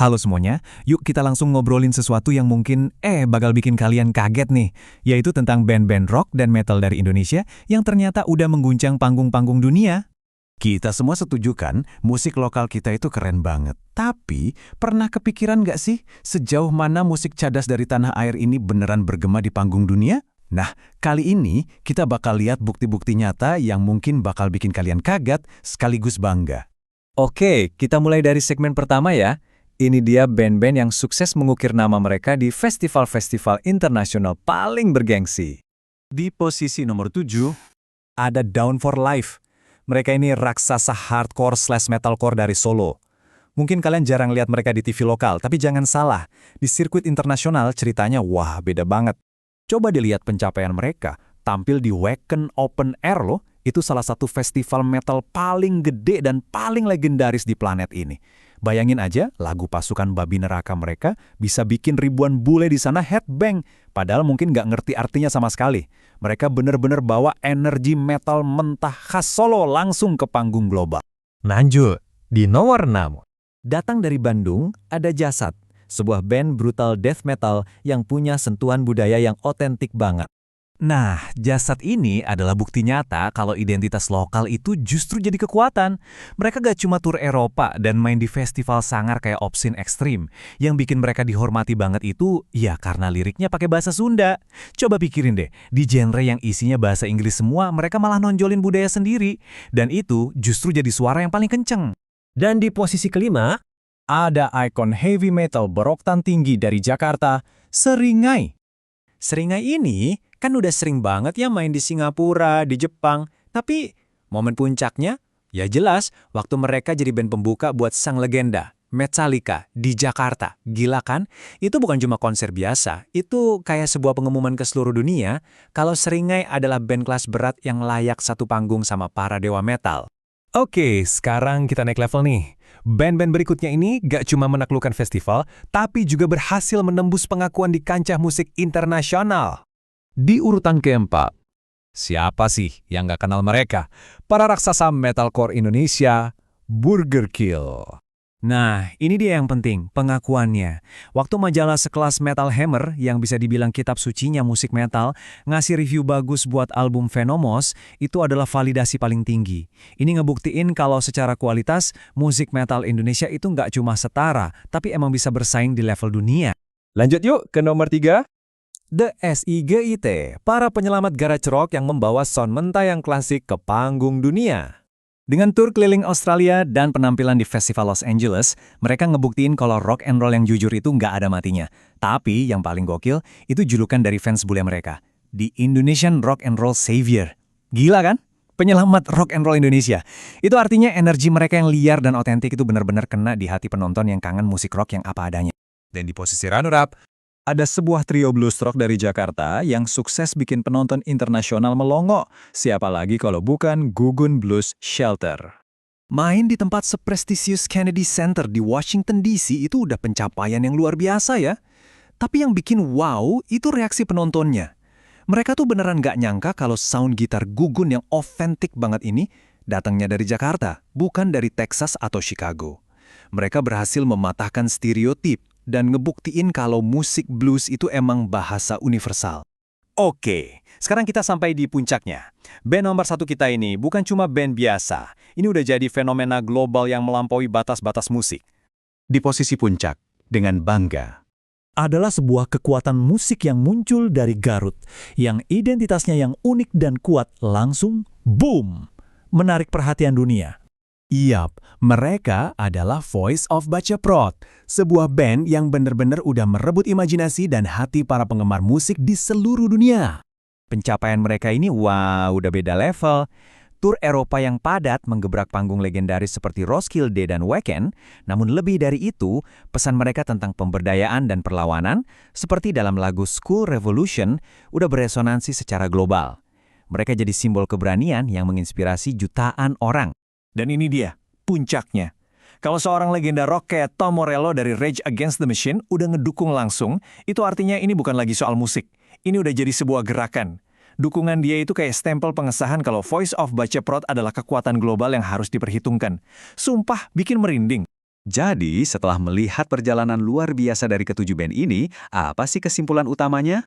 Halo semuanya, yuk kita langsung ngobrolin sesuatu yang mungkin bakal bikin kalian kaget nih, yaitu tentang band-band rock dan metal dari Indonesia yang ternyata udah mengguncang panggung-panggung dunia. Kita semua setuju kan, musik lokal kita itu keren banget. Tapi, pernah kepikiran nggak sih sejauh mana musik cadas dari tanah air ini beneran bergema di panggung dunia? Nah, kali ini kita bakal lihat bukti-bukti nyata yang mungkin bakal bikin kalian kaget sekaligus bangga. Oke, kita mulai dari segmen pertama ya. Ini dia band-band yang sukses mengukir nama mereka di festival-festival internasional paling bergengsi. Di posisi nomor 7, Ada Down for Life. Mereka ini raksasa hardcore/metalcore dari Solo. Mungkin kalian jarang lihat mereka di TV lokal, tapi jangan salah. Di sirkuit internasional ceritanya wah beda banget. Coba dilihat pencapaian mereka. Tampil di Wacken Open Air loh. Itu salah satu festival metal paling gede dan paling legendaris di planet ini. Bayangin aja, lagu pasukan babi neraka mereka bisa bikin ribuan bule di sana headbang. Padahal mungkin nggak ngerti artinya sama sekali. Mereka bener-bener bawa energi metal mentah khas Solo langsung ke panggung global. Lanjut, di nomor 6. Datang dari Bandung, ada Jasad, sebuah band brutal death metal yang punya sentuhan budaya yang otentik banget. Nah, Jasad ini adalah bukti nyata kalau identitas lokal itu justru jadi kekuatan. Mereka gak cuma tur Eropa dan main di festival sangar kayak Obscene Extreme. Yang bikin mereka dihormati banget itu, ya karena liriknya pakai bahasa Sunda. Coba pikirin deh, di genre yang isinya bahasa Inggris semua, mereka malah nonjolin budaya sendiri. Dan itu justru jadi suara yang paling kenceng. Dan di posisi kelima, Ada ikon heavy metal beroktan tinggi dari Jakarta, Seringai. Seringai ini kan udah sering banget ya main di Singapura, di Jepang. Tapi momen puncaknya, ya jelas waktu mereka jadi band pembuka buat sang legenda, Metallica, di Jakarta. Gila kan? Itu bukan cuma konser biasa, itu kayak sebuah pengumuman ke seluruh dunia kalau Seringai adalah band kelas berat yang layak satu panggung sama para dewa metal. Oke, sekarang kita naik level nih. Band-band berikutnya ini gak cuma menaklukkan festival, tapi juga berhasil menembus pengakuan di kancah musik internasional. Di urutan keempat, siapa sih yang gak kenal mereka? Para raksasa metalcore Indonesia, Burger Kill. Nah, ini dia yang penting, pengakuannya. Waktu majalah sekelas Metal Hammer, yang bisa dibilang kitab sucinya musik metal, ngasih review bagus buat album Venomous, itu adalah validasi paling tinggi. Ini ngebuktiin kalau secara kualitas, musik metal Indonesia itu nggak cuma setara, tapi emang bisa bersaing di level dunia. Lanjut yuk ke nomor 3. The SIGIT, para penyelamat garage rock yang membawa sound mentah yang klasik ke panggung dunia. Dengan tur keliling Australia dan penampilan di Festival Los Angeles, mereka ngebuktiin kalau rock and roll yang jujur itu nggak ada matinya. Tapi yang paling gokil, itu julukan dari fans bule mereka. The Indonesian Rock and Roll Savior. Gila kan? Penyelamat rock and roll Indonesia. Itu artinya energi mereka yang liar dan otentik itu benar-benar kena di hati penonton yang kangen musik rock yang apa adanya. Dan di posisi runner-up, Ada sebuah trio blues rock dari Jakarta yang sukses bikin penonton internasional melongo. Siapa lagi kalau bukan Gugun Blues Shelter. Main di tempat seprestisius Kennedy Center di Washington DC itu udah pencapaian yang luar biasa ya. Tapi yang bikin wow itu reaksi penontonnya. Mereka tuh beneran gak nyangka kalau sound gitar Gugun yang otentik banget ini datangnya dari Jakarta, bukan dari Texas atau Chicago. Mereka berhasil mematahkan stereotip dan ngebuktiin kalau musik blues itu emang bahasa universal. Oke, sekarang kita sampai di puncaknya. Band nomor 1 kita ini bukan cuma band biasa. Ini udah jadi fenomena global yang melampaui batas-batas musik. di posisi puncak, dengan bangga. Adalah sebuah kekuatan musik yang muncul dari Garut, yang identitasnya yang unik dan kuat langsung, boom, menarik perhatian dunia. Iyap, mereka adalah Voice of Bacaprot, sebuah band yang bener-bener udah merebut imajinasi dan hati para penggemar musik di seluruh dunia. Pencapaian mereka ini wah udah beda level. Tur Eropa yang padat menggebrak panggung legendaris seperti Roskilde dan Wacken, namun lebih dari itu, pesan mereka tentang pemberdayaan dan perlawanan, seperti dalam lagu School Revolution, udah beresonansi secara global. Mereka jadi simbol keberanian yang menginspirasi jutaan orang. Dan ini dia, puncaknya. Kalau seorang legenda rock kayak Tom Morello dari Rage Against the Machine udah ngedukung langsung, itu artinya ini bukan lagi soal musik. Ini udah jadi sebuah gerakan. Dukungan dia itu kayak stempel pengesahan kalau Voice of Bacaprot adalah kekuatan global yang harus diperhitungkan. Sumpah, bikin merinding. Jadi, setelah melihat perjalanan luar biasa dari ketujuh band ini, apa sih kesimpulan utamanya?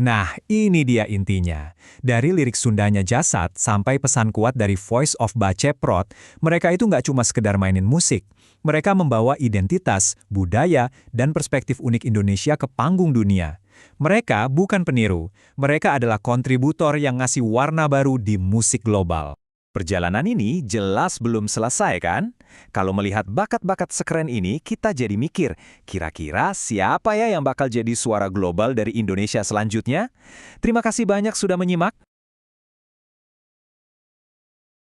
Nah, ini dia intinya. Dari lirik Sundanya Jasad sampai pesan kuat dari Voice of Baceprot, mereka itu nggak cuma sekedar mainin musik. Mereka membawa identitas, budaya, dan perspektif unik Indonesia ke panggung dunia. Mereka bukan peniru, mereka adalah kontributor yang ngasih warna baru di musik global. Perjalanan ini jelas belum selesai kan? Kalau melihat bakat-bakat sekeren ini, kita jadi mikir, kira-kira siapa ya yang bakal jadi suara global dari Indonesia selanjutnya? Terima kasih banyak sudah menyimak.